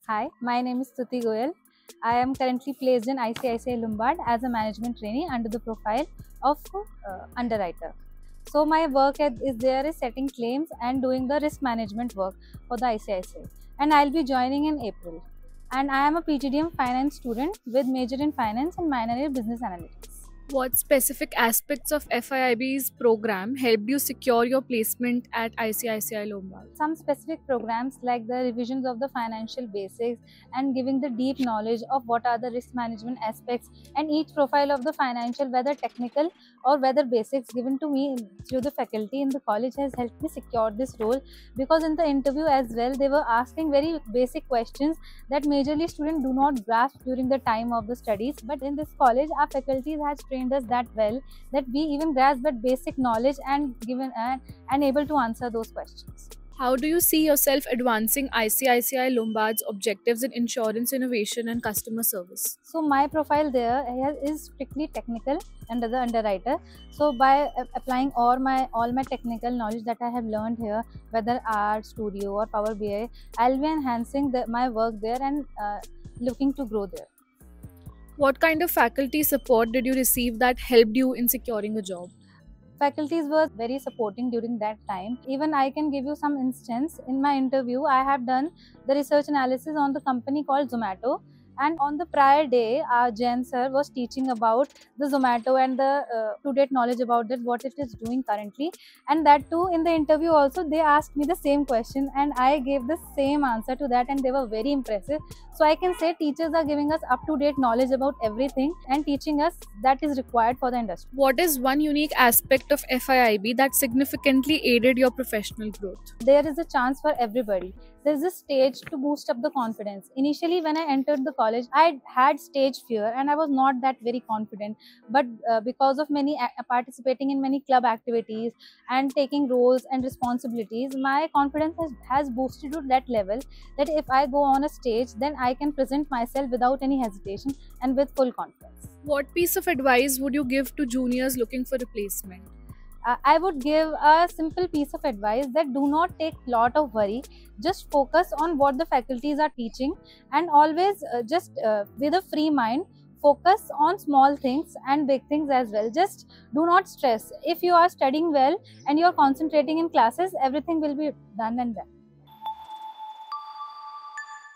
Hi, my name is Stuti Goyal. I am currently placed in ICICI Lombard as a management trainee under the profile of underwriter. So my work is there is setting claims and doing the risk management work for the ICICI. And I'll be joining in April. And I am a PGDM finance student with major in finance and minor in business analytics. What specific aspects of FIIB's program helped you secure your placement at ICICI Lombard? Some specific programs like the revisions of the financial basics and giving the deep knowledge of what are the risk management aspects and each profile of the financial, whether technical or whether basics, given to me through the faculty in the college has helped me secure this role, because in the interview as well they were asking very basic questions that majorly students do not grasp during the time of the studies, but in this college our faculties has trained us that well that we even grasp that basic knowledge and given and able to answer those questions. How do you see yourself advancing ICICI Lombard's objectives in insurance innovation and customer service? So my profile there is strictly technical under the underwriter. So by applying all my technical knowledge that I have learned here, whether Art Studio or Power BI, I'll be enhancing my work there and looking to grow there. What kind of faculty support did you receive that helped you in securing a job? Faculties were very supporting during that time. Even I can give you some instance. In my interview, I have done the research analysis on the company called Zomato, and on the prior day our Jen sir was teaching about the Zomato and the to-date knowledge about that, what it is doing currently, and that too in the interview also they asked me the same question and I gave the same answer to that, and they were very impressive. So I can say teachers are giving us up-to-date knowledge about everything and teaching us that is required for the industry. What is one unique aspect of FIIB that significantly aided your professional growth? There is a chance for everybody. There's a stage to boost up the confidence. Initially when I entered the college, I had stage fear and I was not that very confident, but because of participating in many club activities and taking roles and responsibilities, my confidence has boosted to that level that if I go on a stage, then I can present myself without any hesitation and with full confidence. What piece of advice would you give to juniors looking for replacement? I would give a simple piece of advice that do not take lot of worry. Just focus on what the faculties are teaching and always with a free mind, focus on small things and big things as well. Just do not stress. If you are studying well and you are concentrating in classes, everything will be done and done.